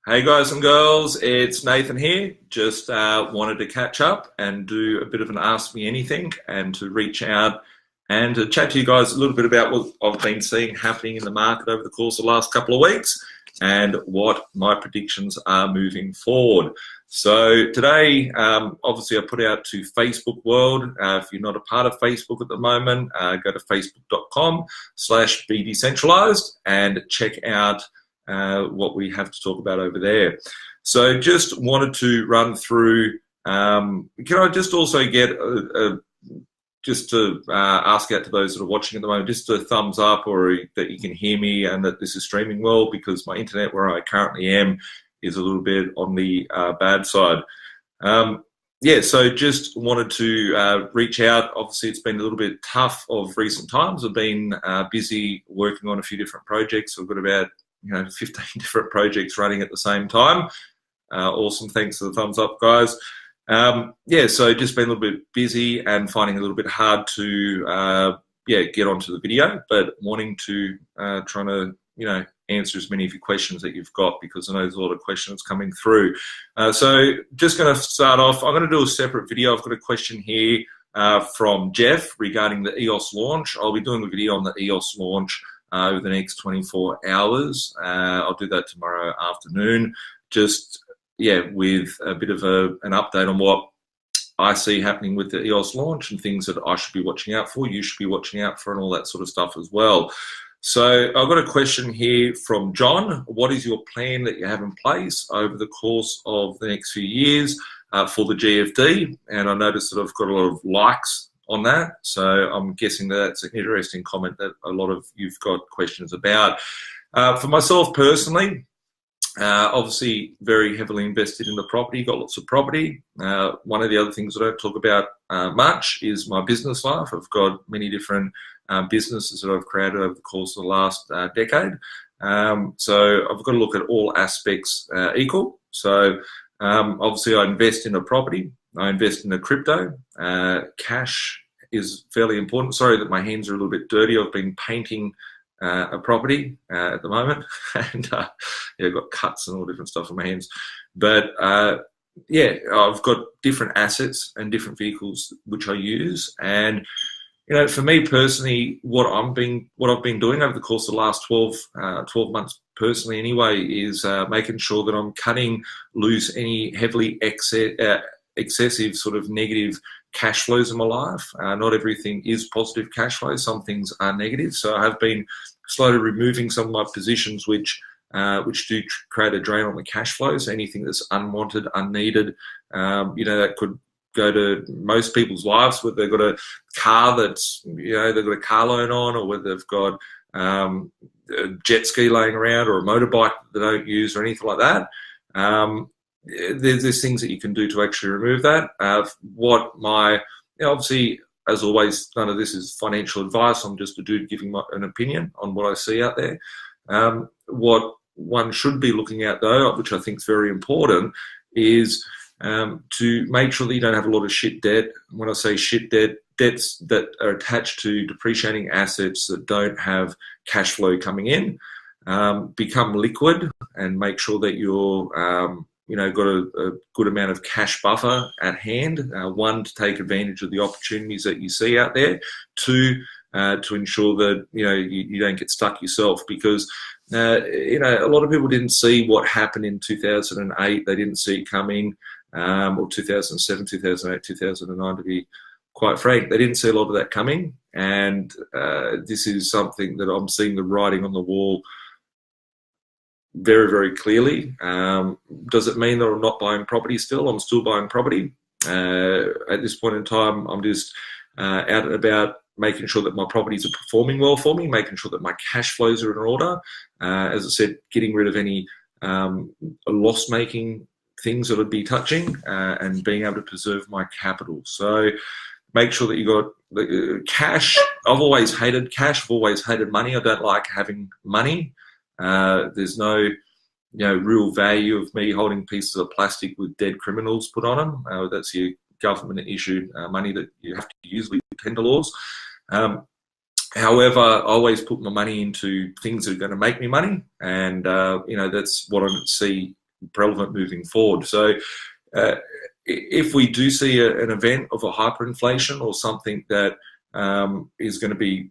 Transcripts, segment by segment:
Hey guys and girls, it's Nathan here. Just wanted to catch up and do a bit of an Ask Me Anything and to reach out and to chat to you guys a little bit about what I've been seeing happening in the market over the course of the last couple of weeks and what my predictions are moving forward. So today, obviously I put out to Facebook world. If you're not a part of Facebook at the moment, go to facebook.com/bedecentralized and check out what we have to talk about over there. So just wanted to run through, can I just also get just to ask out to those that are watching at the moment, just a thumbs up or that you can hear me and that this is streaming well, because my internet where I currently am is a little bit on the bad side. Yeah, so just wanted to reach out. Obviously, it's been a little bit tough of recent times. I've been busy working on a few different projects. I've got about 15 different projects running at the same time. Awesome, thanks for the thumbs up, guys. Yeah, so just been a little bit busy and finding it a little bit hard to get onto the video, but wanting to trying to answer as many of your questions that you've got, because I know there's a lot of questions coming through. So just going to start off, I'm going to do a separate video. I've got a question here from Jeff regarding the EOS launch. I'll be doing a video on the EOS launch over the next 24 hours. I'll do that tomorrow afternoon, just with a bit of an update on what I see happening with the EOS launch and things that I should be watching out for, you should be watching out for, and all that sort of stuff as well. So I've got a question here from John. What is your plan that you have in place over the course of the next few years for the GFD? And I noticed that I've got a lot of likes on that, so I'm guessing that's an interesting comment that a lot of you've got questions about. For myself personally, obviously very heavily invested in the property, got lots of property. One of the other things I don't talk about much is my business life. I've got many different businesses that I've created over the course of the last decade. So I've got to look at all aspects equal. So obviously I invest in a property, I invest in a crypto. Cash is fairly important. Sorry that my hands are a little bit dirty. I've been painting a property at the moment, and I've got cuts and all different stuff on my hands. But I've got different assets and different vehicles which I use. And for me personally, what I've been doing over the course of the last 12 months personally anyway, is making sure that I'm cutting loose any heavily excessive sort of negative cash flows in my life. Not everything is positive cash flow. Some things are negative. So I have been slowly removing some of my positions which do create a drain on the cash flows. Anything that's unwanted, unneeded, that could go to most people's lives, whether they've got a car that's, they've got a car loan on, or whether they've got a jet ski laying around, or a motorbike that they don't use, or anything like that. There's things that you can do to actually remove that. Obviously, as always, none of this is financial advice. I'm just a dude giving an opinion on what I see out there. What one should be looking at, though, which I think is very important, is to make sure that you don't have a lot of shit debt. When I say shit debt, debts that are attached to depreciating assets that don't have cash flow coming in, become liquid, and make sure that you're got a good amount of cash buffer at hand. One, to take advantage of the opportunities that you see out there. Two, to ensure that you don't get stuck yourself, because a lot of people didn't see what happened in 2008. They didn't see it coming, or 2007, 2008, 2009, to be quite frank. They didn't see a lot of that coming, and this is something that I'm seeing the writing on the wall very, very clearly. Does it mean that I'm not buying property still? I'm still buying property. At this point in time, I'm just out and about, making sure that my properties are performing well for me, making sure that my cash flows are in order. As I said, getting rid of any loss-making things that I'd be touching, and being able to preserve my capital. So make sure that you got the cash. I've always hated cash. I've always hated money. I don't like having money. There's no real value of me holding pieces of plastic with dead criminals put on them. That's your government issued money that you have to use with tender laws. However, I always put my money into things that are going to make me money, and that's what I see relevant moving forward. So if we do see an event of a hyperinflation or something that is going to be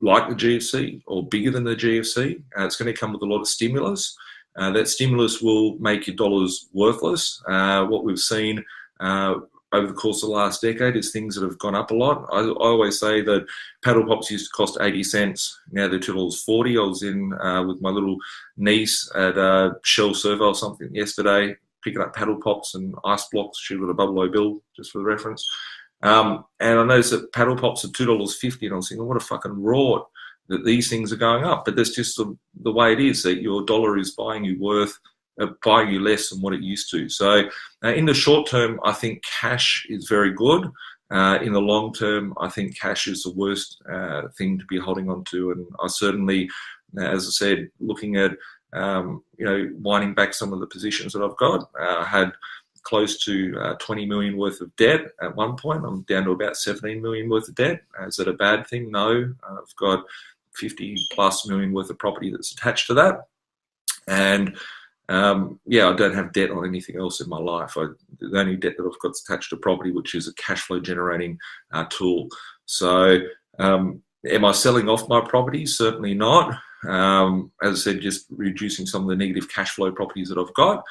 like the GFC or bigger than the GFC, it's going to come with a lot of stimulus. That stimulus will make your dollars worthless. What we've seen over the course of the last decade is things that have gone up a lot. I always say that paddle pops used to cost 80 cents. Now they're $2.40. I was in with my little niece at Shell Servo or something yesterday, picking up paddle pops and ice blocks. She got a Bubble O bill, just for the reference. And I noticed that paddle pops are $2.50, and I was thinking, what a fucking rort that these things are going up. But that's just the way it is, that your dollar is buying you less than what it used to. So in the short term, I think cash is very good. In the long term, I think cash is the worst thing to be holding on to. And I certainly, as I said, looking at winding back some of the positions that I've got. I had close to 20 million worth of debt at one point. I'm down to about 17 million worth of debt. Is that a bad thing? No. I've got 50 plus million worth of property that's attached to that. And I don't have debt on anything else in my life. The only debt that I've got is attached to property, which is a cash flow generating tool. So am I selling off my properties? Certainly not. As I said, just reducing some of the negative cash flow properties that I've got.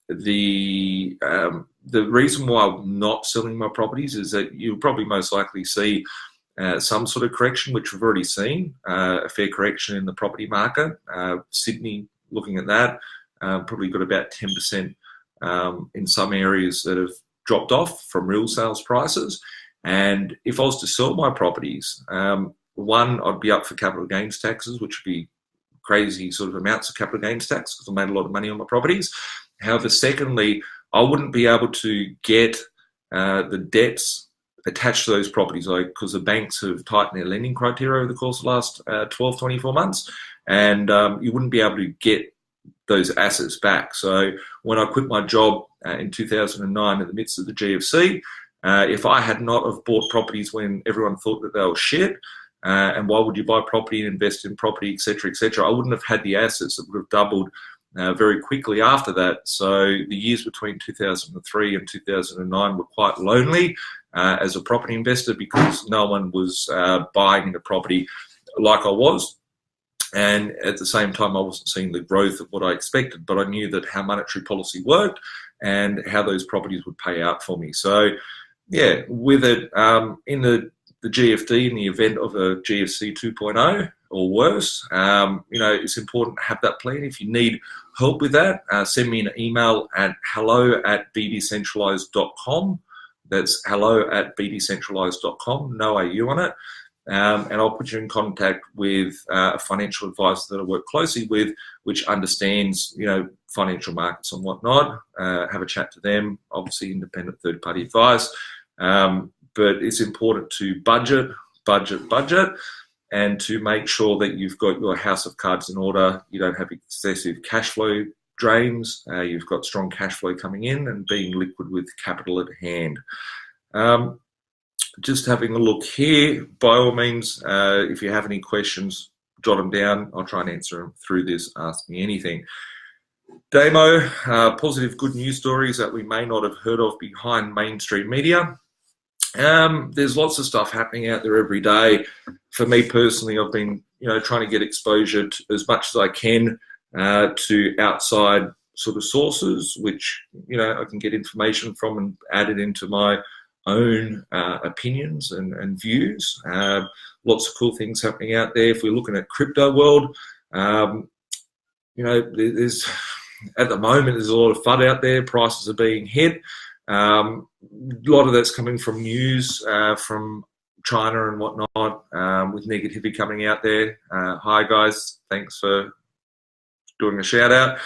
The reason why I'm not selling my properties is that you'll probably most likely see some sort of correction, which we've already seen, a fair correction in the property market. Sydney, looking at that, probably got about 10% in some areas that have dropped off from real sales prices. And if I was to sell my properties, one, I'd be up for capital gains taxes, which would be crazy sort of amounts of capital gains tax because I made a lot of money on my properties. However, secondly, I wouldn't be able to get the debts attached to those properties because the banks have tightened their lending criteria over the course of the last 12, 24 months. And you wouldn't be able to get those assets back. So when I quit my job in 2009 in the midst of the GFC, if I had not have bought properties when everyone thought that they were shit, and why would you buy property and invest in property, et cetera, I wouldn't have had the assets that would have doubled very quickly after that. So the years between 2003 and 2009 were quite lonely as a property investor because no one was buying into property like I was. And at the same time, I wasn't seeing the growth of what I expected, but I knew that how monetary policy worked and how those properties would pay out for me. So, yeah, with it, in the GFD, in the event of a GFC 2.0 or worse, it's important to have that plan. If you need help with that, send me an email at hello@bdcentralized.com. That's hello@bdcentralized.com, no AU on it. And I'll put you in contact with a financial advisor that I work closely with, which understands, financial markets and whatnot. Have a chat to them, obviously independent third-party advice. But it's important to budget, and to make sure that you've got your house of cards in order. You don't have excessive cash flow drains. You've got strong cash flow coming in and being liquid with capital at hand. Just having a look here, by all means, if you have any questions, jot them down. I'll try and answer them through this Ask Me Anything. Damo, positive good news stories that we may not have heard of behind mainstream media. There's lots of stuff happening out there every day. For me personally, I've been, trying to get exposure to, as much as I can to outside sort of sources, which, I can get information from and add it into my own opinions and views. Lots of cool things happening out there. If we're looking at crypto world, there's at the moment there's a lot of FUD out there. Prices are being hit. A lot of that's coming from news from China and whatnot, with negativity coming out there. Hi guys, thanks for doing a shout out.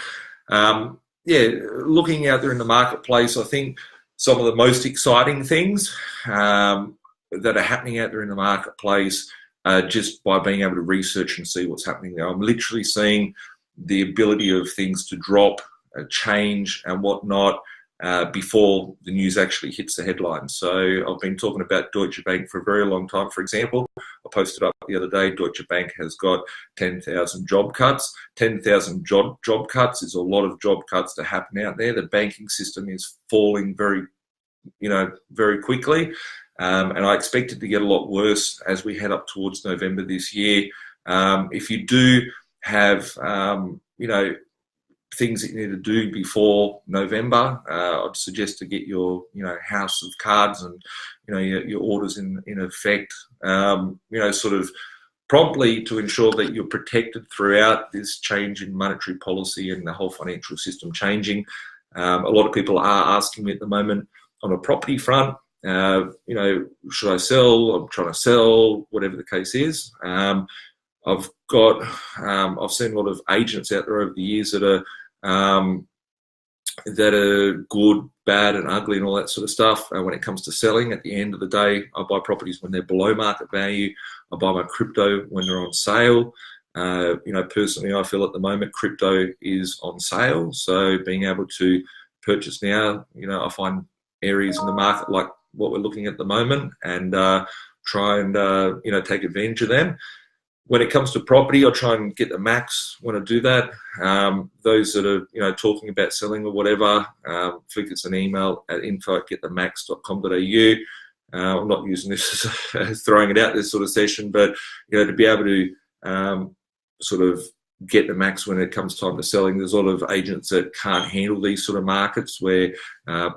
Looking out there in the marketplace, I think some of the most exciting things that are happening out there in the marketplace just by being able to research and see what's happening there. I'm literally seeing the ability of things to drop, change and whatnot before the news actually hits the headlines. So I've been talking about Deutsche Bank for a very long time. For example, I posted up the other day, Deutsche Bank has got 10,000 job cuts. 10,000 job cuts is a lot of job cuts to happen out there. The banking system is falling very quickly. And I expect it to get a lot worse as we head up towards November this year. If you do have, things that you need to do before November, I'd suggest to get your, house of cards and, your orders in effect, sort of promptly to ensure that you're protected throughout this change in monetary policy and the whole financial system changing. A lot of people are asking me at the moment on a property front, should I sell? I'm trying to sell, whatever the case is. I've seen a lot of agents out there over the years that are good, bad, and ugly, and all that sort of stuff. When it comes to selling, at the end of the day, I buy properties when they're below market value. I buy my crypto when they're on sale. Personally, I feel at the moment crypto is on sale. So being able to purchase now, I find areas in the market like what we're looking at the moment, and try and take advantage of them. When it comes to property, I'll try and get the max when I do that. Those that are talking about selling or whatever, flick us an email at info@getthemax.com.au. I'm not using this as throwing it out this sort of session, but to be able to sort of get the max when it comes time to selling. There's a lot of agents that can't handle these sort of markets where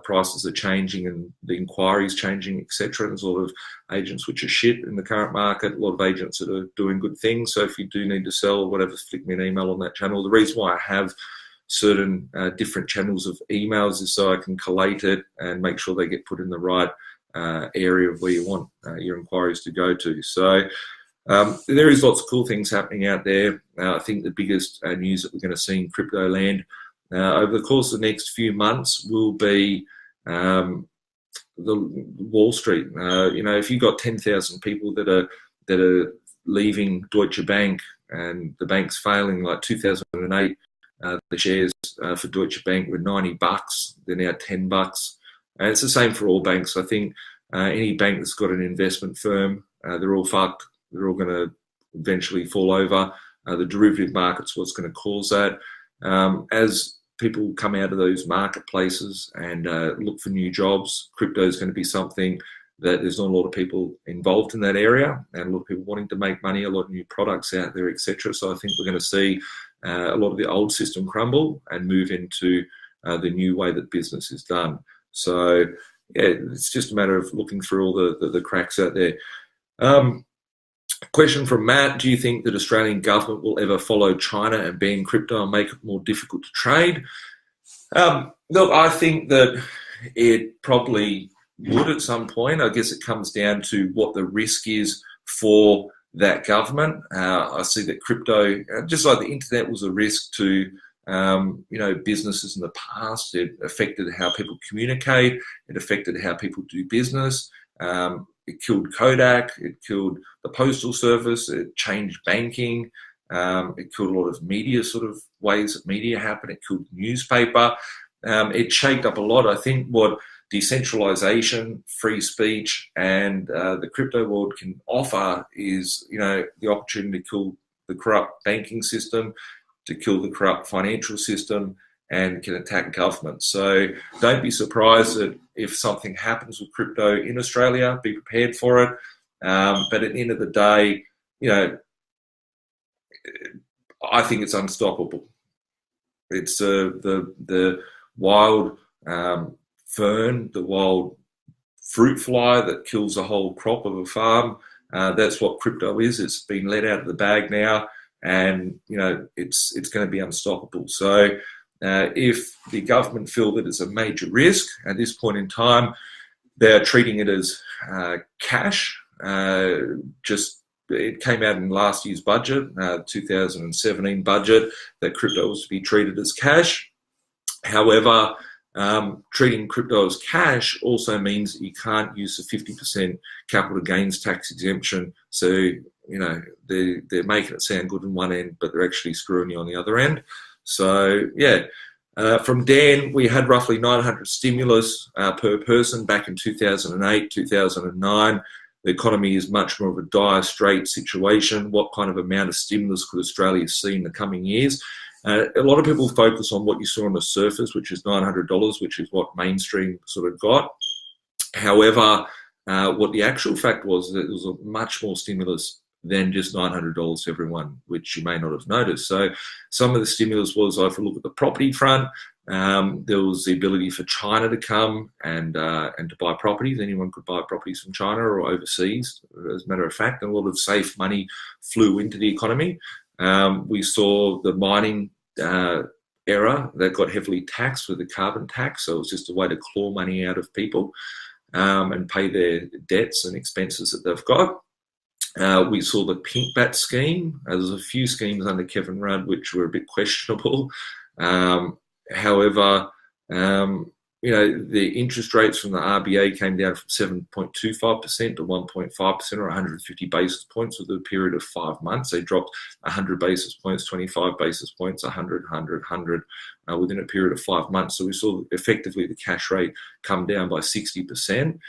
prices are changing and the inquiries changing, etc. There's a lot of agents which are shit in the current market, a lot of agents that are doing good things. So if you do need to sell or whatever, flick me an email on that channel. The reason why I have certain different channels of emails is so I can collate it and make sure they get put in the right area of where you want your inquiries to go to. So there is lots of cool things happening out there. I think the biggest news that we're going to see in crypto land over the course of the next few months will be the Wall Street. If you've got 10,000 people that are leaving Deutsche Bank and the bank's failing, like 2008, the shares for Deutsche Bank were $90. They're now $10. And it's the same for all banks. I think any bank that's got an investment firm, they're all fucked. They're all going to eventually fall over. The derivative market's what's going to cause that. As people come out of those marketplaces and look for new jobs, crypto is going to be something that there's not a lot of people involved in that area, and a lot of people wanting to make money, a lot of new products out there, etc. So I think we're going to see a lot of the old system crumble and move into the new way that business is done. So yeah, it's just a matter of looking through all the cracks out there. Question from Matt: do you think that Australian government will ever follow China and ban crypto and make it more difficult to trade? Look, I think that it probably would at some point. I guess it comes down to what the risk is for that government. I see that crypto, just like the internet was a risk to businesses in the past. It affected how people communicate. It affected how people do business. It killed Kodak, it killed the postal service, it changed banking, it killed a lot of media sort of ways that media happen, it killed newspaper. It shaped up a lot. I think what decentralization, free speech, and the crypto world can offer is, the opportunity to kill the corrupt banking system, to kill the corrupt financial system, and can attack government. So don't be surprised that if something happens with crypto in Australia, be prepared for it. But at the end of the day, I think it's unstoppable. It's the wild fern, the wild fruit fly that kills a whole crop of a farm. That's what crypto is. It's been let out of the bag now, and it's going to be unstoppable. So if the government feel that it's a major risk at this point in time, they're treating it as cash. It came out in last year's budget, 2017 budget, that crypto was to be treated as cash. However, treating crypto as cash also means that you can't use the 50% capital gains tax exemption. So, they're making it sound good on one end, but they're actually screwing you on the other end. So, yeah, From Dan, we had roughly 900 stimulus per person back in 2008, 2009. The economy is much more of a dire straight situation. What kind of amount of stimulus could Australia see in the coming years? A lot of people focus on what you saw on the surface, which is $900, which is what mainstream sort of got. However, what the actual fact was that it was a much more stimulus than just $900 to everyone, which you may not have noticed. So some of the stimulus was, if we look at the property front, there was the ability for China to come and to buy properties. Anyone could buy properties from China or overseas, as a matter of fact, and a lot of safe money flew into the economy. We saw the mining era that got heavily taxed with the carbon tax, so it was just a way to claw money out of people and pay their debts and expenses that they've got. We saw the pink bat scheme. There's a few schemes under Kevin Rudd which were a bit questionable. However, the interest rates from the RBA came down from 7.25% to 1.5%, or 150 basis points with a period of 5 months. They dropped 100 basis points, 25 basis points, 100, 100 within a period of 5 months. So we saw effectively the cash rate come down by 60%.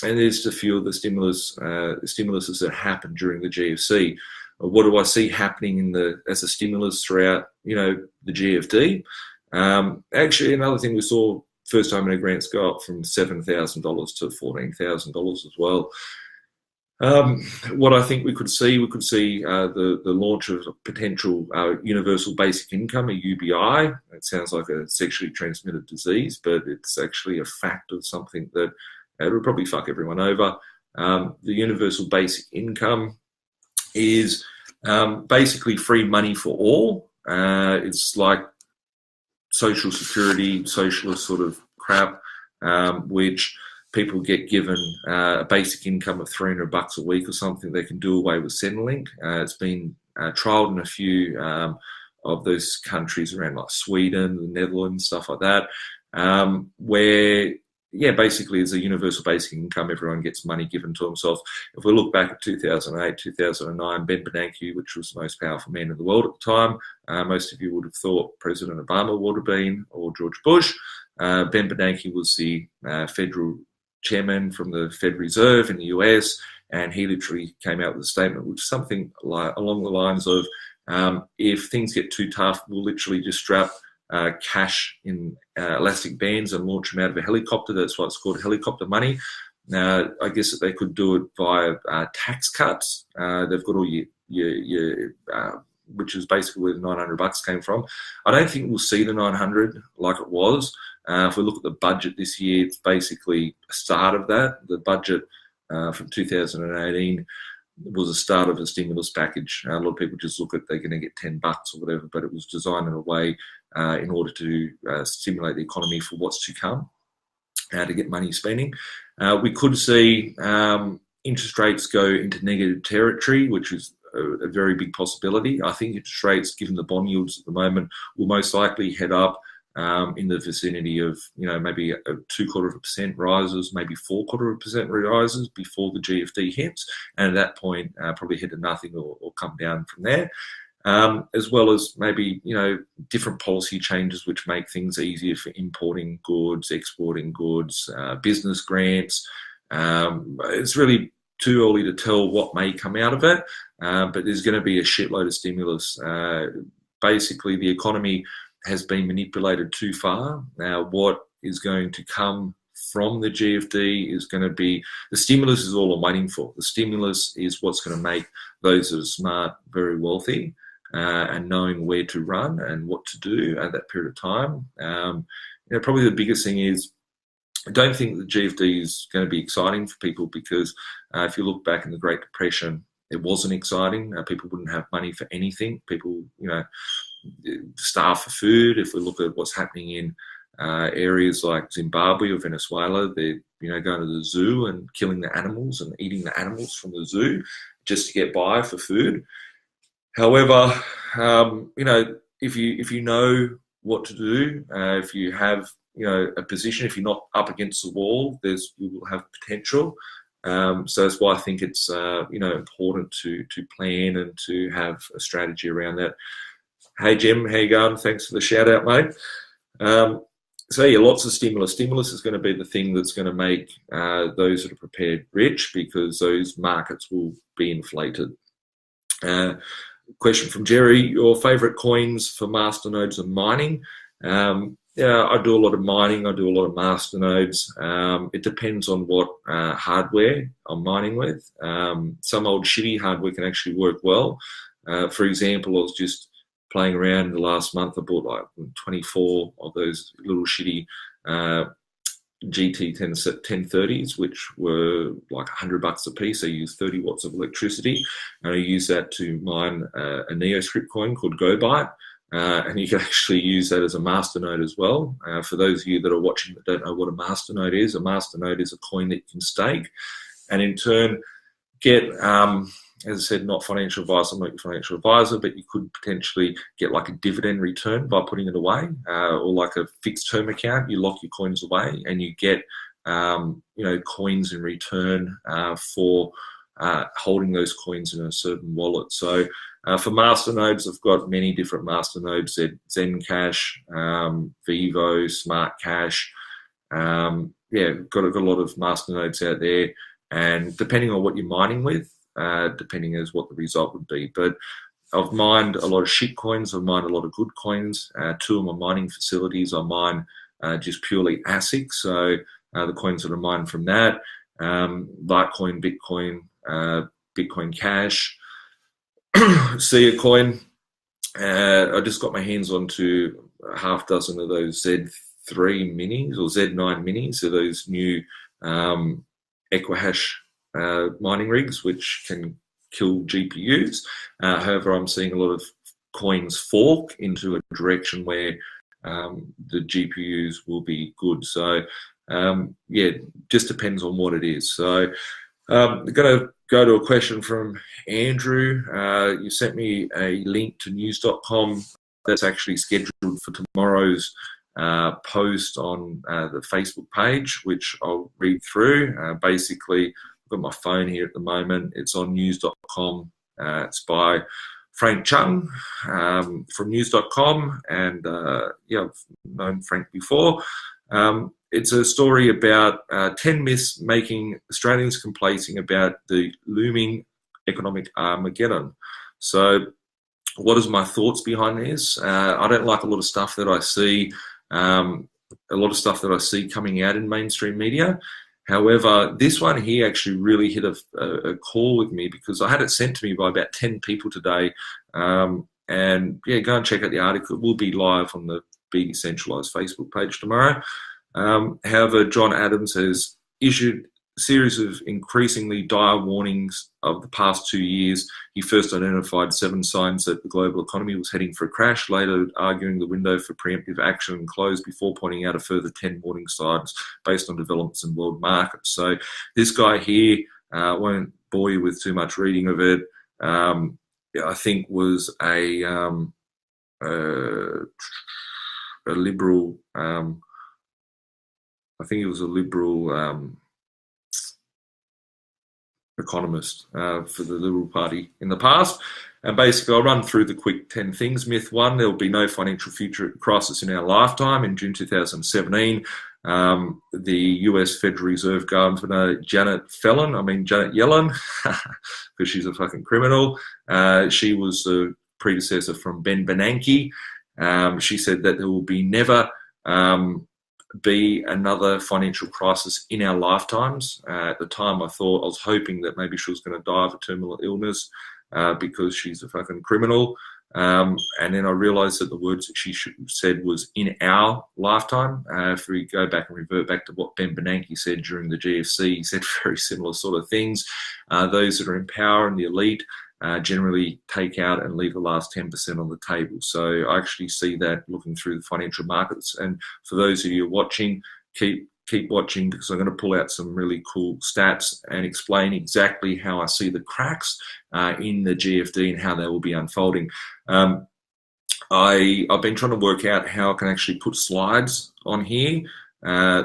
And there's a few of the stimuluses that happened during the GFC. What do I see happening as a stimulus throughout, the GFD? Actually, another thing we saw, first home owner grants go up from $7,000 to $14,000 as well. What I think we could see the launch of a potential universal basic income, a UBI. It sounds like a sexually transmitted disease, but it's actually a fact of something that it would probably fuck everyone over. The universal basic income is basically free money for all. It's like social security, socialist sort of crap, which people get given a basic income of $300 a week or something. They can do away with Centrelink. It's been trialled in a few of those countries around like Sweden, the Netherlands, stuff like that, where basically as a universal basic income, everyone gets money given to themselves. If we look back at 2008, 2009, Ben Bernanke, which was the most powerful man in the world at the time, most of you would have thought President Obama would have been, or George Bush. Ben Bernanke was the federal chairman from the Fed Reserve in the US, and he literally came out with a statement which is something along the lines of, if things get too tough, we'll literally just strap cash in elastic bands and launch them out of a helicopter. That's why it's called helicopter money. Now, I guess that they could do it via tax cuts. They've got all your which is basically where the $900 came from. I don't think we'll see the 900 like it was. If we look at the budget this year, it's basically a start of that. The budget from 2018 was a start of a stimulus package. A lot of people just look at they're going to get $10 or whatever, but it was designed in a way in order to stimulate the economy for what's to come, to get money spending. We could see interest rates go into negative territory, which is a very big possibility. I think interest rates, given the bond yields at the moment, will most likely head up in the vicinity of, maybe a 0.25% rises, maybe 0.25% rises before the GFD hits, and at that point probably head to nothing or come down from there. As well as maybe, different policy changes which make things easier for importing goods, exporting goods, business grants. It's really too early to tell what may come out of it, but there's going to be a shitload of stimulus. Basically, the economy has been manipulated too far. Now, what is going to come from the GFD is going to be, the stimulus is all I'm waiting for. The stimulus is what's going to make those that are smart very wealthy, and knowing where to run and what to do at that period of time. Probably the biggest thing is, I don't think the GFD is going to be exciting for people because if you look back in the Great Depression, it wasn't exciting. People wouldn't have money for anything. People, starve for food. If we look at what's happening in areas like Zimbabwe or Venezuela, they're going to the zoo and killing the animals and eating the animals from the zoo just to get by for food. However, if you know what to do, if you have a position, if you're not up against the wall, you will have potential. So that's why I think it's important to plan and to have a strategy around that. Hey Jim, how you going? Thanks for the shout out, mate. So yeah, lots of stimulus. Stimulus is going to be the thing that's going to make those that are prepared rich, because those markets will be inflated. Question from Jerry: your favourite coins for masternodes and mining? Yeah, I do a lot of mining. I do a lot of masternodes. It depends on what hardware I'm mining with. Some old shitty hardware can actually work well. For example, I was just playing around the last month. I bought like 24 of those little shitty GT 1030s, which were like $100 a piece. I use 30 watts of electricity, and I use that to mine a NeoScript coin called GoByte. And you can actually use that as a masternode as well. For those of you that are watching that don't know what a masternode is a coin that you can stake, and in turn get, as I said, not financial advice, I'm not your financial advisor, but you could potentially get like a dividend return by putting it away, or like a fixed term account. You lock your coins away and you get coins in return for holding those coins in a certain wallet. So for masternodes, I've got many different masternodes: Zencash, Vivo, Smart Cash. Yeah, got a lot of masternodes out there, and depending on what you're mining with, depending as what the result would be. But I've mined a lot of shit coins. I've mined a lot of good coins. Two of my mining facilities, I mine just purely ASIC. So the coins that are mined from that, Litecoin, Bitcoin, Bitcoin Cash, Sia coin. I just got my hands onto a half dozen of those Z3 minis or Z9 minis. So those new Equihash mining rigs, which can kill GPUs. However, I'm seeing a lot of coins fork into a direction where the GPUs will be good. So yeah, just depends on what it is. So I'm going to go to a question from Andrew. You sent me a link to news.com. That's actually scheduled for tomorrow's post on the Facebook page, which I'll read through. Basically, I've got my phone here at the moment. It's on news.com. It's by Frank Chung from news.com, and yeah, I've known Frank before. It's a story about 10 myths making Australians complacent about the looming economic Armageddon. So what is my thoughts behind this? I don't like a lot of stuff that I see, coming out in mainstream media. However, this one here actually really hit a call with me, because I had it sent to me by about 10 people today. And yeah, go and check out the article. It will be live on the Be Decentralised Facebook page tomorrow. However, John Adams has issued a series of increasingly dire warnings of the past 2 years. He first identified 7 signs that the global economy was heading for a crash, later arguing the window for preemptive action and closed, before pointing out a further 10 warning signs based on developments in world markets. So this guy here, won't bore you with too much reading of it, I think was a liberal, I think he was a liberal economist for the Liberal Party in the past. And basically, I'll run through the quick 10 things. Myth 1, there will be no financial future crisis in our lifetime. In June 2017, the US Federal Reserve Governor Janet Yellen, because she's a fucking criminal, she was the predecessor from Ben Bernanke. She said that there will be never be another financial crisis in our lifetimes. At the time, I was hoping that maybe she was going to die of a terminal illness because she's a fucking criminal. And then I realized that the words that she said was in our lifetime. If we go back and revert back to what Ben Bernanke said during the GFC, he said very similar sort of things. Those that are in power and the elite generally take out and leave the last 10% on the table. So I actually see that looking through the financial markets. And for those of you watching, keep watching, because I'm going to pull out some really cool stats and explain exactly how I see the cracks in the GFD and how they will be unfolding. I've been trying to work out how I can actually put slides on here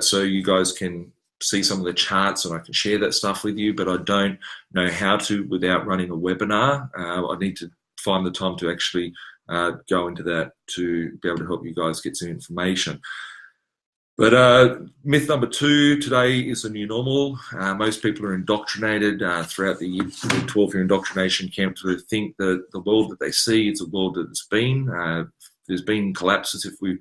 so you guys can see some of the charts and I can share that stuff with you, but I don't know how to without running a webinar. I need to find the time to actually go into that to be able to help you guys get some information. But myth number 2 today is the new normal. Most people are indoctrinated throughout the 12-year indoctrination camp to think that the world that they see is a world that has been. There's been collapses. If we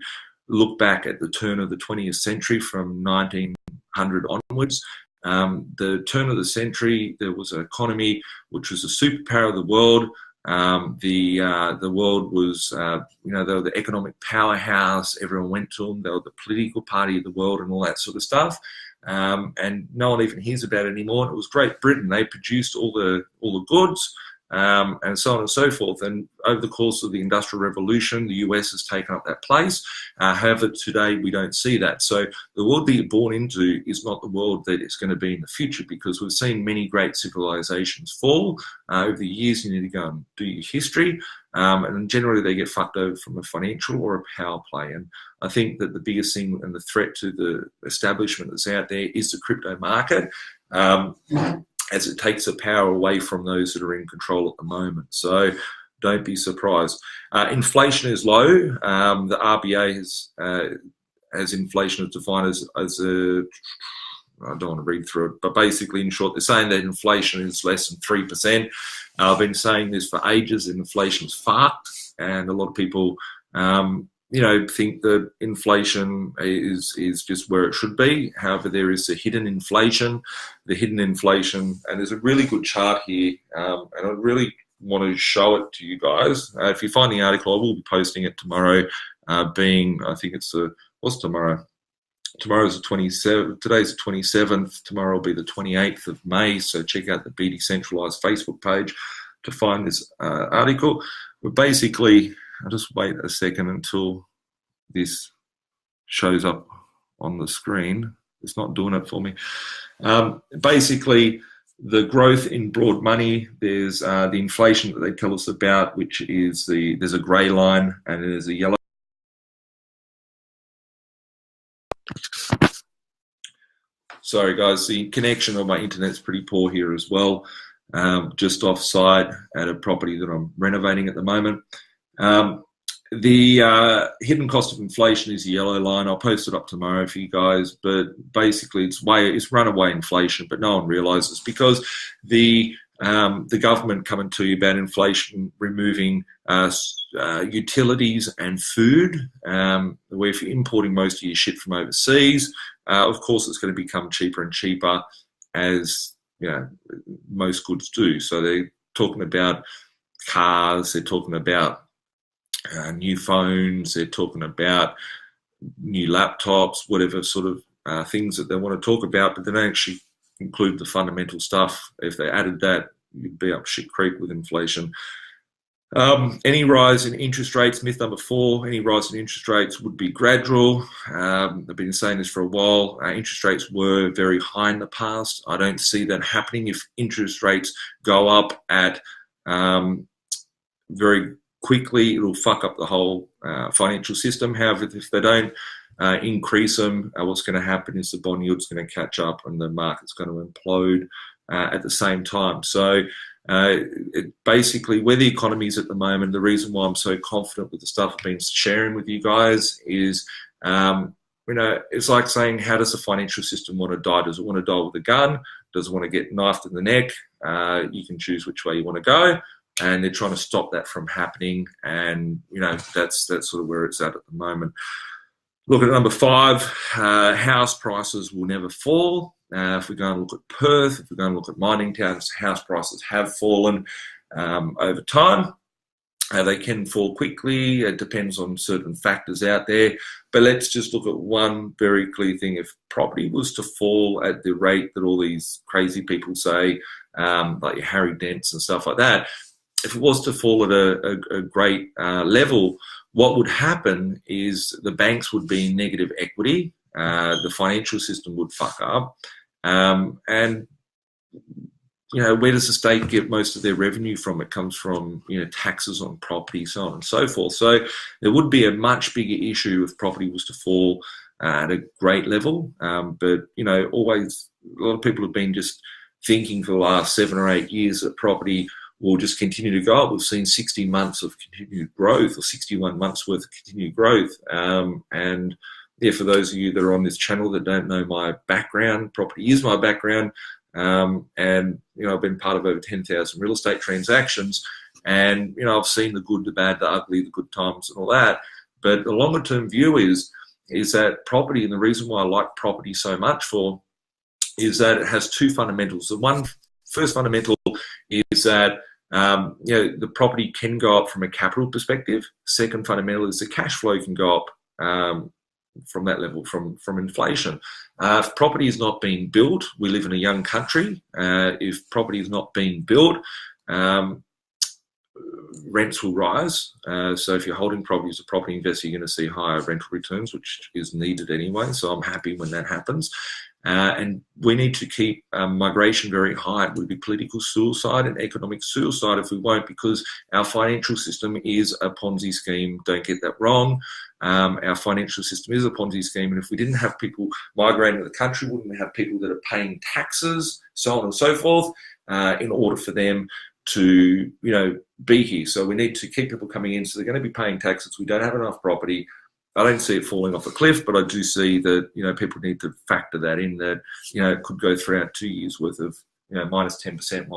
look back at the turn of the 20th century from 1900 onwards, the turn of the century, there was an economy which was a superpower of the world. The world was, they were the economic powerhouse. Everyone went to them. They were the political party of the world and all that sort of stuff. And no one even hears about it anymore. And it was Great Britain. They produced all the goods, and so on and so forth. And over the course of the Industrial Revolution, the US has taken up that place. However, today we don't see that. So the world that you're born into is not the world that it's going to be in the future, because we've seen many great civilizations fall. Over the years, you need to go and do your history. And generally they get fucked over from a financial or a power play. And I think that the biggest thing and the threat to the establishment that's out there is the crypto market. As it takes the power away from those that are in control at the moment. So don't be surprised. Inflation is low. The RBA has inflation as defined as a, I don't want to read through it, but basically, in short, they're saying that inflation is less than 3%. I've been saying this for ages, and inflation's fucked, and a lot of people think that inflation is just where it should be. However, there is a hidden inflation. And there's a really good chart here, and I really want to show it to you guys. If you find the article, I will be posting it tomorrow, I think what's tomorrow? Tomorrow's the 27th, today's the 27th, tomorrow will be the 28th of May, so check out the B Decentralized Facebook page to find this article. But basically, I'll just wait a second until this shows up on the screen. It's not doing it for me. Basically, the growth in broad money, there's the inflation that they tell us about, which is there's a grey line and there's a yellow. Sorry guys, the connection on my internet's pretty poor here as well. Just off site at a property that I'm renovating at the moment. The hidden cost of inflation is the yellow line. I'll post it up tomorrow for you guys, but basically it's runaway inflation, but no one realizes, because the government coming to you about inflation, removing utilities and food, where if you're importing most of your shit from overseas, of course it's going to become cheaper and cheaper, as most goods do. So they're talking about cars, they're talking about new phones, they're talking about new laptops, whatever sort of things that they want to talk about, but they don't actually include the fundamental stuff. If they added that, you'd be up shit creek with inflation. Any rise in interest rates, myth number 4, any rise in interest rates would be gradual. I've been saying this for a while. Interest rates were very high in the past. I don't see that happening. If interest rates go up at very quickly, it'll fuck up the whole financial system. However, if they don't increase them, what's going to happen is the bond yield's going to catch up and the market's going to implode at the same time. So basically, where the economy is at the moment, the reason why I'm so confident with the stuff I've been sharing with you guys is, it's like saying, how does the financial system want to die? Does it want to die with a gun? Does it want to get knifed in the neck? You can choose which way you want to go. And they're trying to stop that from happening. And, that's sort of where it's at the moment. Look at number 5, house prices will never fall. If we go and look at Perth, if we go and look at mining towns, house prices have fallen over time. They can fall quickly. It depends on certain factors out there. But let's just look at one very clear thing. If property was to fall at the rate that all these crazy people say, like your Harry Dents and stuff like that, if it was to fall at a great level, what would happen is the banks would be in negative equity, the financial system would fuck up, and where does the state get most of their revenue from? It comes from taxes on property, so on and so forth. So there would be a much bigger issue if property was to fall at a great level. But always a lot of people have been just thinking for the last 7 or 8 years that property will just continue to go up. We've seen 60 months of continued growth, or 61 months worth of continued growth. And yeah, for those of you that are on this channel that don't know my background, property is my background. And, you know, I've been part of over 10,000 real estate transactions, and, you know, I've seen the good, the bad, the ugly, the good times and all that. But the longer term view is that property, and the reason why I like property so much is that it has two fundamentals. The first fundamental is that, you know, the property can go up from a capital perspective. Second fundamental is the cash flow can go up from that level, from inflation. If property is not being built, we live in a young country. If property is not being built, rents will rise. So if you're holding property as a property investor, you're going to see higher rental returns, which is needed anyway. So I'm happy when that happens. And we need to keep migration very high. It would be political suicide and economic suicide if we won't, because our financial system is a Ponzi scheme. Don't get that wrong. Our financial system is a Ponzi scheme, and if we didn't have people migrating to the country, we wouldn't have people that are paying taxes, so on and so forth, in order for them to, you know, be here. So we need to keep people coming in, so they're going to be paying taxes. We don't have enough property. I don't see it falling off a cliff, but I do see that, you know, people need to factor that in, that, you know, it could go throughout 2 years worth of, you know, minus 10%,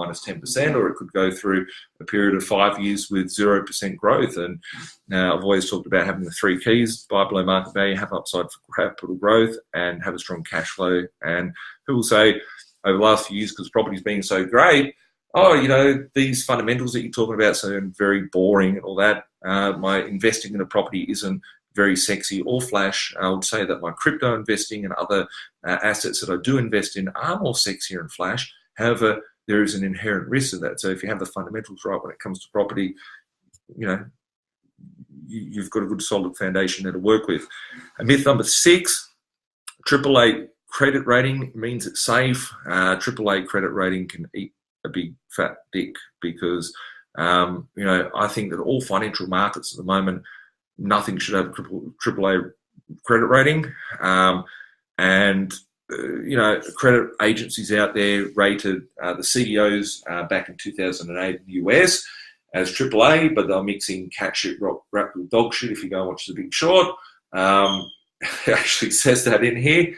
or it could go through a period of 5 years with 0% growth. And now I've always talked about having the three keys: buy below market value, have upside for capital growth, and have a strong cash flow. And people say over the last few years, because property's been so great, oh, you know, these fundamentals that you're talking about sound very boring and all that. My investing in a property isn't very sexy or flash. I would say that my crypto investing and other assets that I do invest in are more sexier and flash. However, there is an inherent risk of that. So if you have the fundamentals right when it comes to property, you know, you've got a good solid foundation there to work with. And myth number 6, AAA credit rating means it's safe. AAA credit rating can eat a big fat dick, because, you know, I think that all financial markets at the moment, nothing should have a AAA credit rating. You know, credit agencies out there rated the CEOs back in 2008 in the US as AAA, but they're mixing cat shit wrapped with dog shit. If you go and watch The Big Short, it actually says that in here.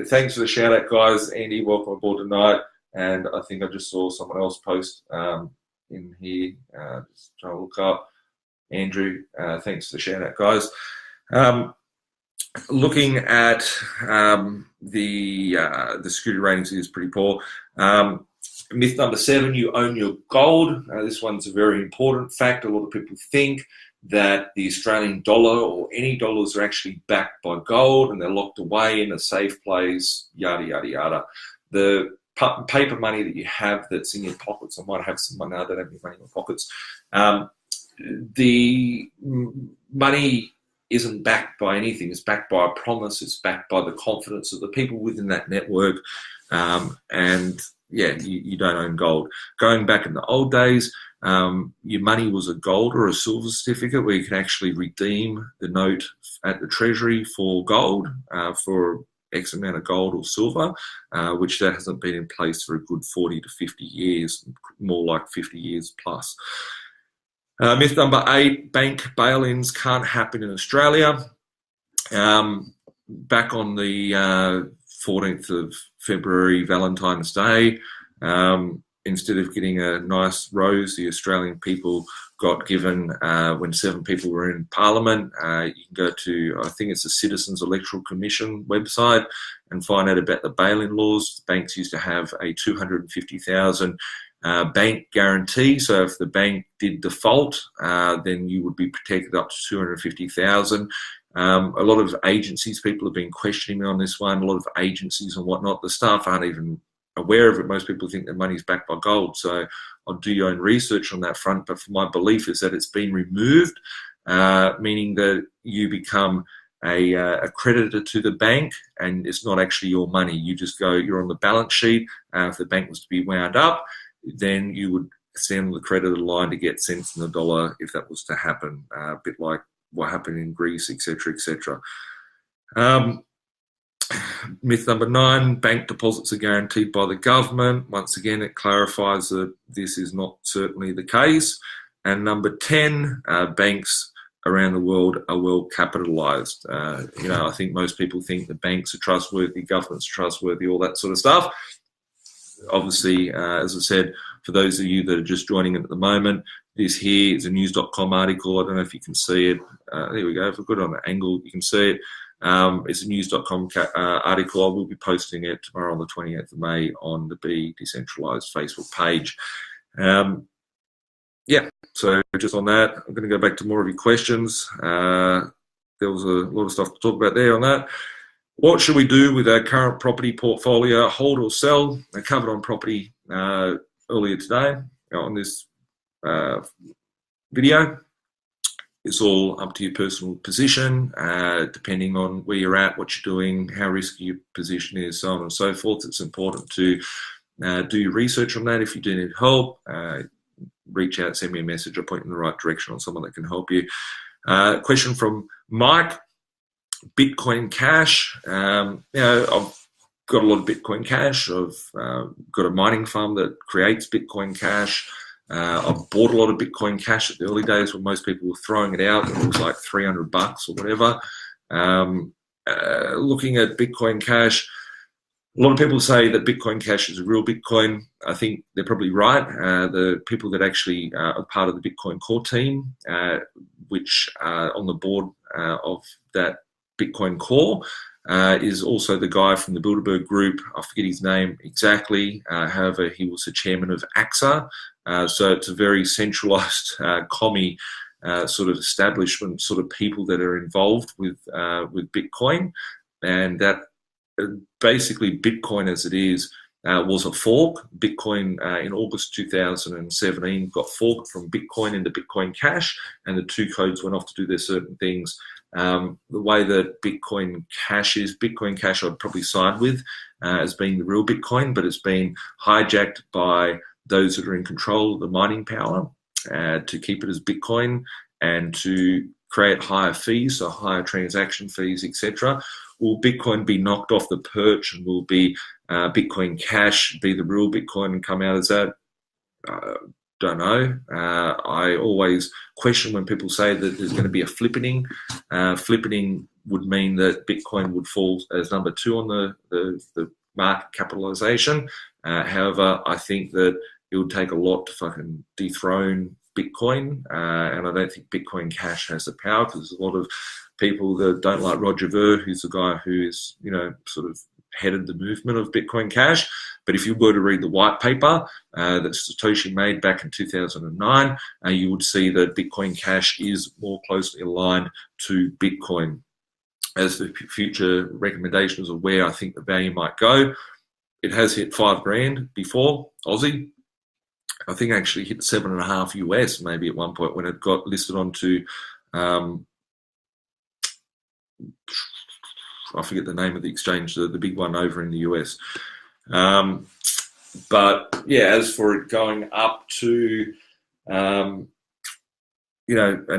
Thanks for the shout out, guys. Andy, welcome aboard tonight. And I think I just saw someone else post in here. Just trying to look up. Andrew, thanks for the shout out, guys. Looking at the security ratings is pretty poor. Myth number 7, you own your gold. This one's a very important fact. A lot of people think that the Australian dollar or any dollars are actually backed by gold and they're locked away in a safe place, yada, yada, yada. The paper money that you have that's in your pockets, I might have some money, I don't have any money in my pockets. The money isn't backed by anything. It's backed by a promise. It's backed by the confidence of the people within that network. And yeah, you don't own gold. Going back in the old days, your money was a gold or a silver certificate where you could actually redeem the note at the treasury for gold, for X amount of gold or silver, which that hasn't been in place for a good 40 to 50 years, more like 50 years plus. Myth number 8, bank bail-ins can't happen in Australia. Back on the 14th of February, Valentine's Day, instead of getting a nice rose, the Australian people got given, when 7 people were in Parliament. You can go to, I think it's the Citizens Electoral Commission website and find out about the bail-in laws. The banks used to have a $250,000 bank guarantee. So if the bank did default, then you would be protected up to $250,000. A lot of agencies, people have been questioning me on this one. A lot of agencies and whatnot, the staff aren't even aware of it. Most people think their money's backed by gold. So I'll do your own research on that front. But my belief is that it's been removed, meaning that you become a creditor to the bank and it's not actually your money. You just go, you're on the balance sheet. If the bank was to be wound up, then you would stand on the creditor line to get cents in the dollar if that was to happen, a bit like what happened in Greece, etc., etc. Myth number 9, bank deposits are guaranteed by the government. Once again, it clarifies that this is not certainly the case. And number 10, banks around the world are well capitalized. I think most people think that banks are trustworthy, governments are trustworthy, all that sort of stuff. Obviously, as I said, for those of you that are just joining in at the moment, this here is a news.com article. I don't know if you can see it. There we go. If I've got it on the angle, you can see it. It's a news.com article. I will be posting it tomorrow on the 28th of May on the Be Decentralized Facebook page. So just on that, I'm going to go back to more of your questions. There was a lot of stuff to talk about there on that. What should we do with our current property portfolio? Hold or sell? I covered on property earlier today on this video. It's all up to your personal position, depending on where you're at, what you're doing, how risky your position is, so on and so forth. It's important to do your research on that. If you do need help, reach out, send me a message, or point in the right direction on someone that can help you. Question from Mike. Bitcoin Cash. I've got a lot of Bitcoin Cash. I've got a mining farm that creates Bitcoin Cash. I've bought a lot of Bitcoin Cash at the early days when most people were throwing it out. It was like $300 or whatever. Looking at Bitcoin Cash, a lot of people say that Bitcoin Cash is a real Bitcoin. I think they're probably right. The people that actually are part of the Bitcoin core team, which are on the board of that Bitcoin core, is also the guy from the Bilderberg Group. I forget his name exactly. However, he was the chairman of AXA. So it's a very centralized commie sort of establishment, sort of people that are involved with Bitcoin. And that basically Bitcoin as it is was a fork. Bitcoin in August 2017 got forked from Bitcoin into Bitcoin Cash, and the two codes went off to do their certain things. The way that Bitcoin Cash is, Bitcoin Cash I'd probably side with as being the real Bitcoin, but it's been hijacked by those that are in control of the mining power to keep it as Bitcoin and to create higher fees, so higher transaction fees, etc. Will Bitcoin be knocked off the perch, and will be Bitcoin Cash be the real Bitcoin and come out as that? Don't know. I always question when people say that there's going to be a flippening. Flippening would mean that Bitcoin would fall as number 2 on the market capitalization. However, I think that it would take a lot to fucking dethrone Bitcoin, and I don't think Bitcoin Cash has the power, because there's a lot of people that don't like Roger Ver, who's the guy who is, sort of headed the movement of Bitcoin Cash. But if you were to read the white paper that Satoshi made back in 2009, you would see that Bitcoin Cash is more closely aligned to Bitcoin. As the future recommendations of where I think the value might go, it has hit $5,000 before, Aussie. I think actually hit 7.5 US maybe at one point when it got listed onto, I forget the name of the exchange, the big one over in the US. But yeah, as for it going up to, and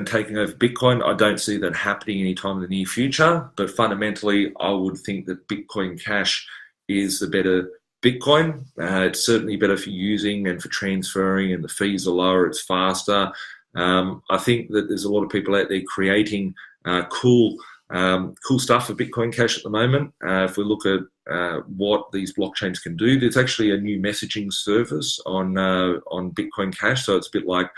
taking over Bitcoin, I don't see that happening anytime in the near future. But fundamentally, I would think that Bitcoin Cash is the better Bitcoin. It's certainly better for using and for transferring, and the fees are lower, it's faster. I think that there's a lot of people out there creating cool stuff for Bitcoin Cash at the moment. If we look at what these blockchains can do, there's actually a new messaging service on Bitcoin Cash, so it's a bit like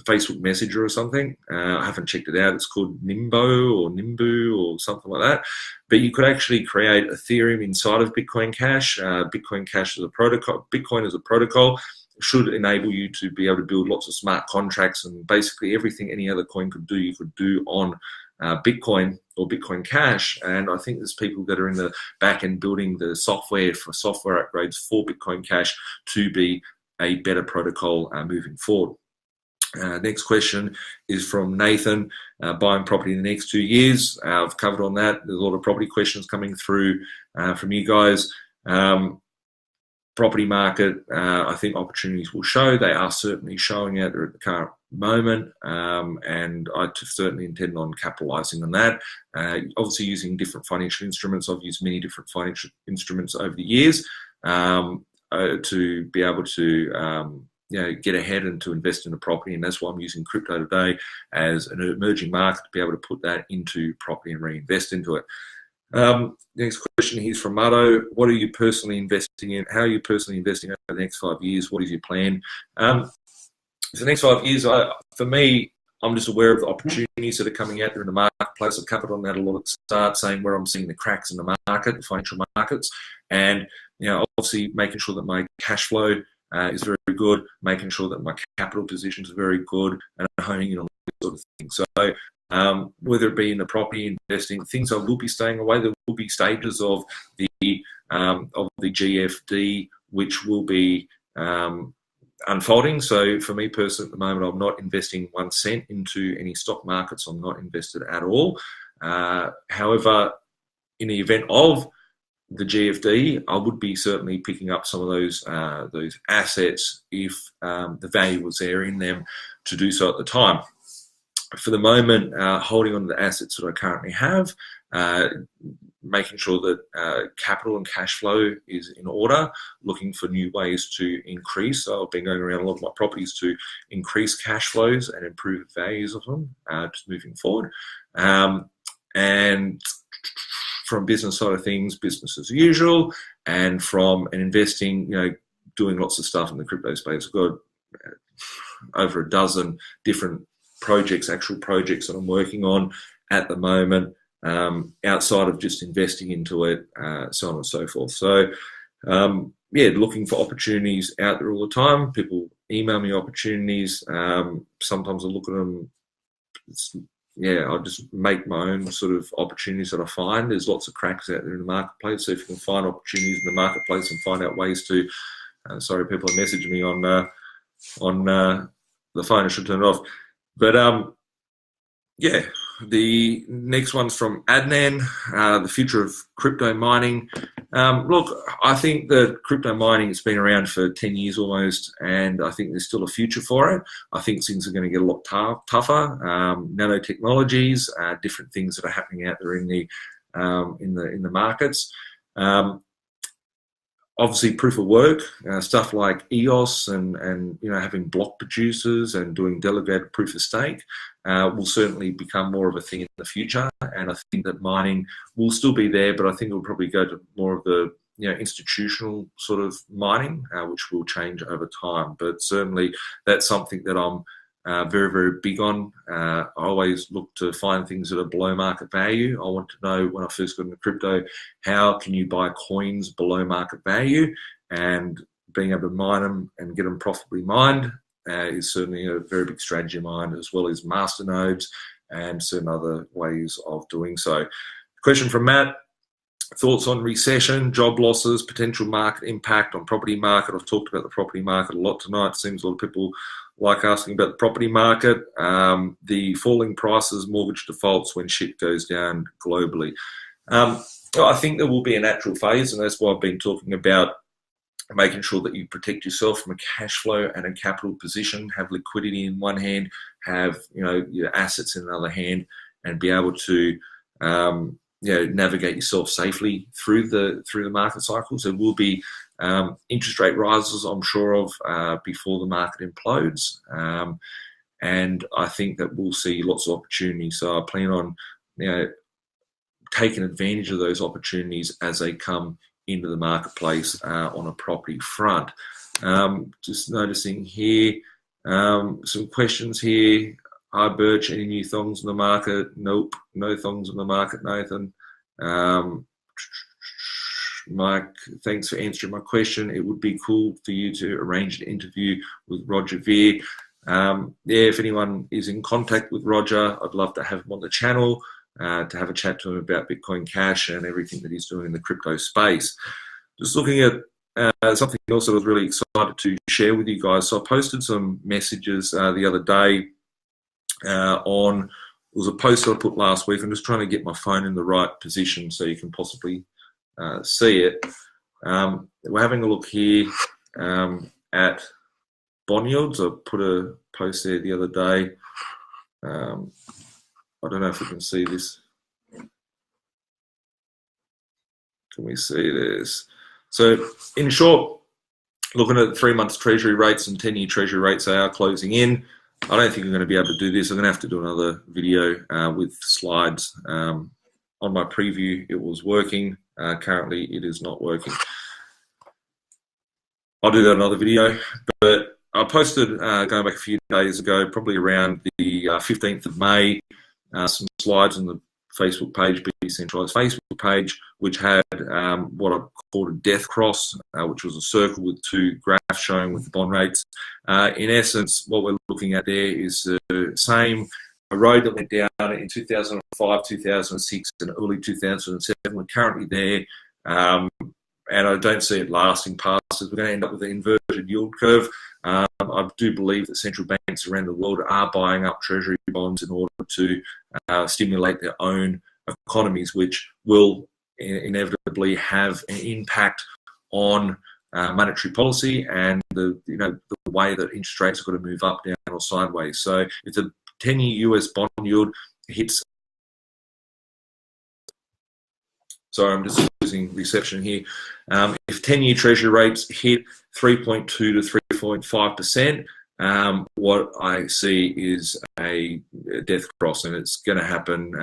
Facebook Messenger or something. I haven't checked it out. It's called Nimbu or something like that. But you could actually create Ethereum inside of Bitcoin Cash. Bitcoin Cash is a protocol. Bitcoin as a protocol should enable you to be able to build lots of smart contracts, and basically everything any other coin could do, you could do on Bitcoin or Bitcoin Cash. And I think there's people that are in the back end building the software for software upgrades for Bitcoin Cash to be a better protocol moving forward. Next question is from Nathan. Buying property in the next 2 years. I've covered on that. There's a lot of property questions coming through from you guys. property market, I think opportunities will show. They are certainly showing out there at the current moment, and I certainly intend on capitalising on that. Obviously, using different financial instruments. I've used many different financial instruments over the years to be able to get ahead and to invest in a property, and that's why I'm using crypto today as an emerging market to be able to put that into property and reinvest into it. Next question here is from Mado. What are you personally investing in? How are you personally investing over the next 5 years? What is your plan? For the next 5 years, for me, I'm just aware of the opportunities that are coming out there in the marketplace. I've covered on that a lot at the start, saying where I'm seeing the cracks in the market, the financial markets, and obviously making sure that my cash flow is very good, making sure that my capital positions are very good, and honing in on that sort of thing. So whether it be in the property investing, things I will be staying away. There will be stages of the GFD which will be unfolding. So for me personally, at the moment, I'm not investing 1 cent into any stock markets. I'm not invested at all. However, in the event of the GFD, I would be certainly picking up some of those assets if the value was there in them to do so at the time. For the moment, holding on to the assets that I currently have, making sure that capital and cash flow is in order, looking for new ways to increase. So I've been going around a lot of my properties to increase cash flows and improve the values of them, just moving forward. And from business side of things, business as usual, and from an investing, doing lots of stuff in the crypto space. I've got over a dozen different projects, actual projects that I'm working on at the moment, outside of just investing into it, so on and so forth. So, looking for opportunities out there all the time. People email me opportunities. Sometimes I look at them. I'll just make my own sort of opportunities that I find. There's lots of cracks out there in the marketplace. So if you can find opportunities in the marketplace and find out ways to, sorry, people are messaging me on the phone. I should turn it off. But the next one's from Adnan, the future of crypto mining. Look, I think that crypto mining has been around for 10 years almost, and I think there's still a future for it. I think things are going to get a lot tougher. Nanotechnologies, different things that are happening out there in the markets. Obviously, proof of work, stuff like EOS and having block producers and doing delegated proof of stake will certainly become more of a thing in the future. And I think that mining will still be there, but I think it will probably go to more of the institutional sort of mining, which will change over time. But certainly, that's something that I'm very, very big on. I always look to find things that are below market value. I want to know, when I first got into crypto, how can you buy coins below market value, and being able to mine them and get them profitably mined is certainly a very big strategy of mine, as well as master nodes and certain other ways of doing so. Question from Matt. Thoughts on recession, job losses, potential market impact on property market. I've talked about the property market a lot tonight. It seems a lot of people like asking about the property market. The falling prices, mortgage defaults when shit goes down globally. I think there will be a natural phase, and that's why I've been talking about making sure that you protect yourself from a cash flow and a capital position, have liquidity in one hand, have your assets in another hand, and be able to navigate yourself safely through the market cycles. There will be interest rate rises, I'm sure of, before the market implodes, and I think that we'll see lots of opportunities. So I plan on taking advantage of those opportunities as they come into the marketplace on a property front. Just noticing here some questions here. Hi Birch, any new thongs in the market? Nope, no thongs in the market, Nathan. Mike, thanks for answering my question. It would be cool for you to arrange an interview with Roger Ver. If anyone is in contact with Roger, I'd love to have him on the channel to have a chat to him about Bitcoin Cash and everything that he's doing in the crypto space. Just looking at something else that I was really excited to share with you guys. So I posted some messages the other day on, it was a post I put last week. I'm just trying to get my phone in the right position so you can possibly see it. we're having a look here at bond yields. I put a post there the other day. I don't know if we can see this. Can we see this? So in short, looking at 3 months Treasury rates and 10-year Treasury rates, they are closing in. I don't think I'm going to be able to do this. I'm going to have to do another video with slides. On my preview, it was working. Currently, it is not working. I'll do that another video. But I posted, going back a few days ago, probably around the 15th of May, some slides on the Facebook page, BB Centralised Facebook page, which had what I called a death cross, which was a circle with two graphs showing with the bond rates. In essence, what we're looking at there is the same road that went down in 2005, 2006, and early 2007. We're currently there, and I don't see it lasting past it. We're going to end up with an inverted yield curve. I do believe that central banks around the world are buying up treasury bonds in order to stimulate their own economies, which will inevitably have an impact on monetary policy and the way that interest rates are going to move up, down, or sideways. So if the 10-year US bond yield hits, sorry, I'm just losing reception here. If 10-year Treasury rates hit 3.2 to 3.5%, what I see is a death cross, and it's going to happen.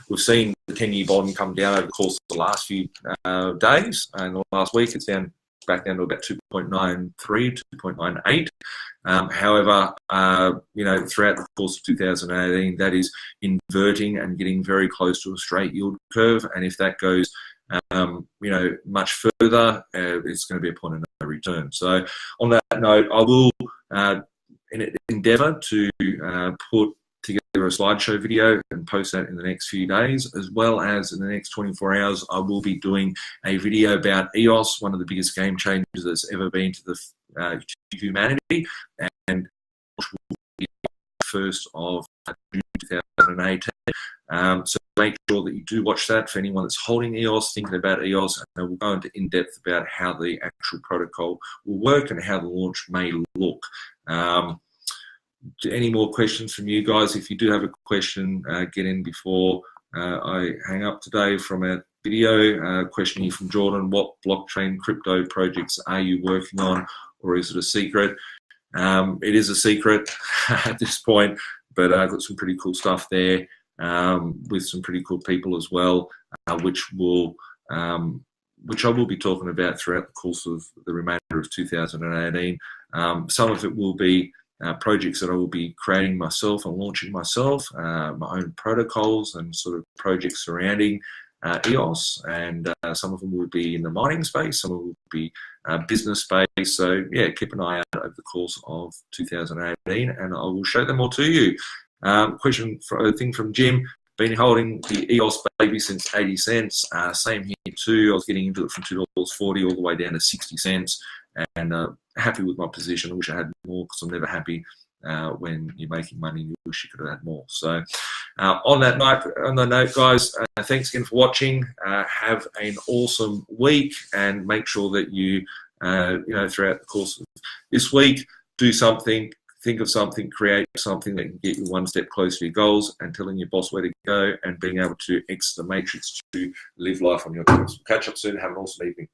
We've seen the 10-year bond come down over the course of the last few days, and the last week it's back down to about 2.93, 2.98. However, throughout the course of 2018, that is inverting and getting very close to a straight yield curve. And if that goes, much further, it's going to be a point of no return. So, on that note, I will endeavour to put together a slideshow video and post that in the next few days, as well as in the next 24 hours, I will be doing a video about EOS, one of the biggest game changers that's ever been to the humanity, and which will be the 1st of June 2018. So make sure that you do watch that for anyone that's holding EOS, thinking about EOS, and we'll go into in-depth about how the actual protocol will work and how the launch may look. Any more questions from you guys? If you do have a question, get in before I hang up today from our video. Question here from Jordan: what blockchain crypto projects are you working on, or is it a secret? It is a secret at this point, but I've got some pretty cool stuff there with some pretty cool people as well, which I will be talking about throughout the course of the remainder of 2018. Some of it will be projects that I will be creating myself and launching myself, my own protocols and sort of projects surrounding EOS, and some of them will be in the mining space, some of them will be business space. So yeah, keep an eye out over the course of 2018, and I will show them all to you. Thing from Jim: been holding the EOS baby since 80 cents. Same here too. I was getting into it from $2.40 all the way down to 60 cents, and happy with my position. I wish I had more, because I'm never happy when you're making money. You wish you could have had more. So on that note, guys, thanks again for watching. Have an awesome week, and make sure that you throughout the course of this week, do something. Think of something, create something that can get you one step closer to your goals, and telling your boss where to go, and being able to exit the matrix to live life on your terms. Catch up soon. Have an awesome evening.